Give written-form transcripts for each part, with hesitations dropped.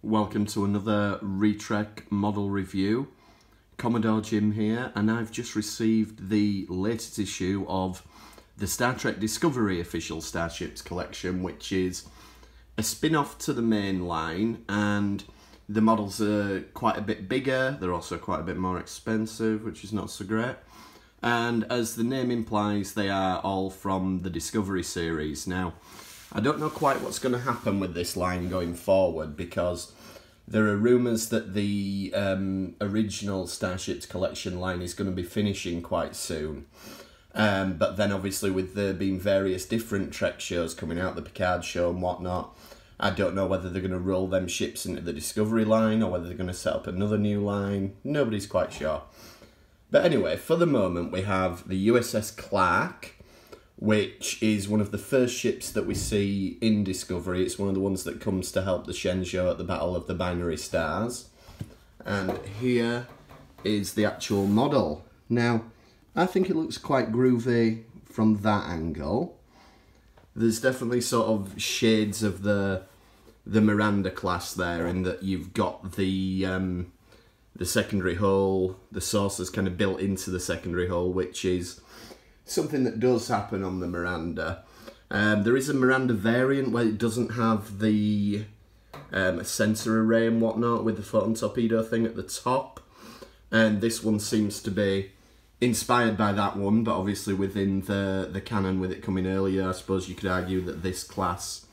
Welcome to another Retrek model review. Commodore Jim here, and I've just received the latest issue of the Star Trek Discovery official Starships collection, which is a spin-off to the main line, and the models are quite a bit bigger. They're also quite a bit more expensive, which is not so great. And as the name implies, they are all from the Discovery series. Now, I don't know quite what's going to happen with this line going forward, because there are rumours that the original Starships collection line is going to be finishing quite soon. But then obviously with there being various different Trek shows coming out, the Picard show and whatnot, I don't know whether they're going to roll them ships into the Discovery line or whether they're going to set up another new line. Nobody's quite sure. But anyway, for the moment we have the USS Clark, which is one of the first ships that we see in Discovery. It's one of the ones that comes to help the Shenzhou at the Battle of the Binary Stars. And here is the actual model. Now, I think it looks quite groovy from that angle. There's definitely sort of shades of the Miranda class there, in that you've got the secondary hull, the saucer's kind of built into the secondary hull, which is something that does happen on the Miranda. There is a Miranda variant where it doesn't have the sensor array and whatnot with the photon torpedo thing at the top, and this one seems to be inspired by that one, but obviously within the canon with it coming earlier, I suppose you could argue that this class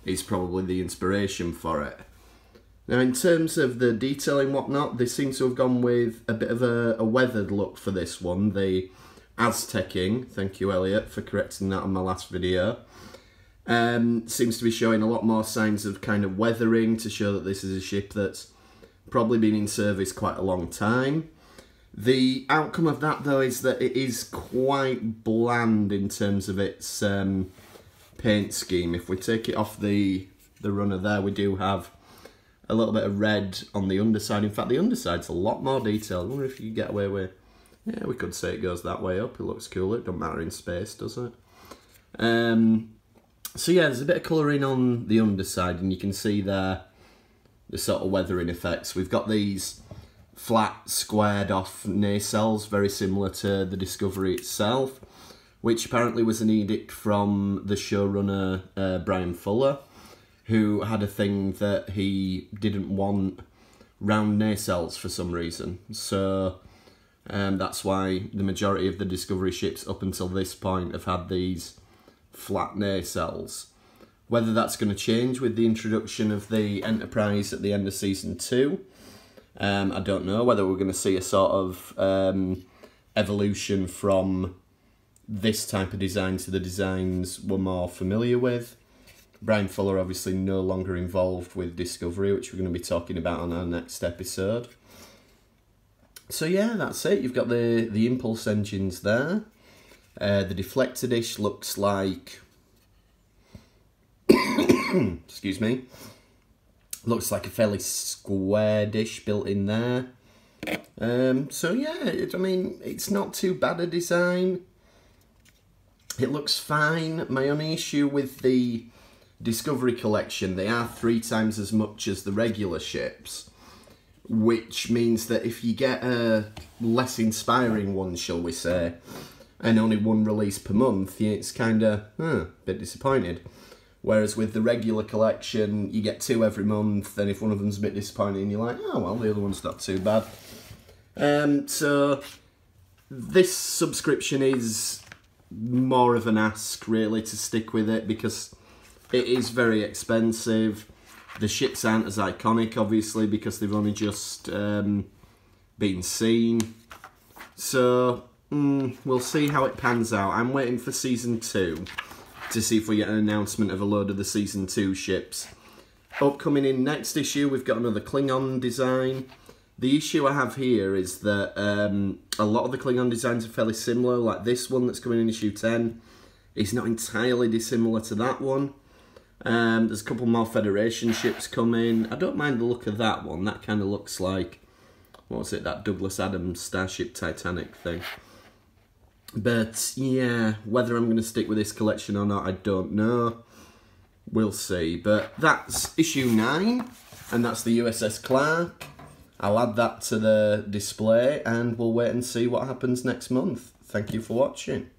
is probably the inspiration for it. Now, in terms of the detailing and whatnot, they seem to have gone with a bit of a weathered look for this one. The Aztecing, thank you Elliot for correcting that on my last video, seems to be showing a lot more signs of kind of weathering to show that this is a ship that's probably been in service quite a long time. The outcome of that though is that it is quite bland in terms of its paint scheme. If we take it off the runner there, we do have a little bit of red on the underside. In fact, the underside's a lot more detailed. I wonder if you get away with... Yeah, we could say it goes that way up. It looks cool. It don't matter in space, does it? So yeah, there's a bit of colouring on the underside, and you can see there the sort of weathering effects. We've got these flat, squared off nacelles, very similar to the Discovery itself, which apparently was an edict from the showrunner Bryan Fuller, who had a thing that he didn't want round nacelles for some reason. So that's why the majority of the Discovery ships up until this point have had these flat nacelles. Whether that's going to change with the introduction of the Enterprise at the end of Season 2, I don't know. Whether we're going to see a sort of evolution from this type of design to the designs we're more familiar with. Bryan Fuller obviously no longer involved with Discovery, which we're going to be talking about on our next episode. So yeah, that's it. You've got the impulse engines there. The deflector dish looks like... excuse me. Looks like a fairly square dish built in there. So yeah, I mean, it's not too bad a design. It looks fine. My only issue with the Discovery collection, they are 3 times as much as the regular ships, which means that if you get a less inspiring one, shall we say, and only one release per month, it's kind of a bit disappointed. Whereas with the regular collection, you get 2 every month, and if one of them's a bit disappointing, you're like, oh well, the other one's not too bad. So this subscription is more of an ask, really, to stick with it, because it is very expensive. The ships aren't as iconic, obviously, because they've only just been seen. So, we'll see how it pans out. I'm waiting for Season 2 to see if we get an announcement of a load of the Season 2 ships. Upcoming in next issue, we've got another Klingon design. The issue I have here is that a lot of the Klingon designs are fairly similar. Like this one that's coming in issue 10 is not entirely dissimilar to that one. There's a couple more Federation ships coming. I don't mind the look of that one. That kind of looks like, what was it, that Douglas Adams Starship Titanic thing. But yeah, whether I'm going to stick with this collection or not, I don't know. We'll see. But that's issue 9. And that's the USS Clark. I'll add that to the display and we'll wait and see what happens next month. Thank you for watching.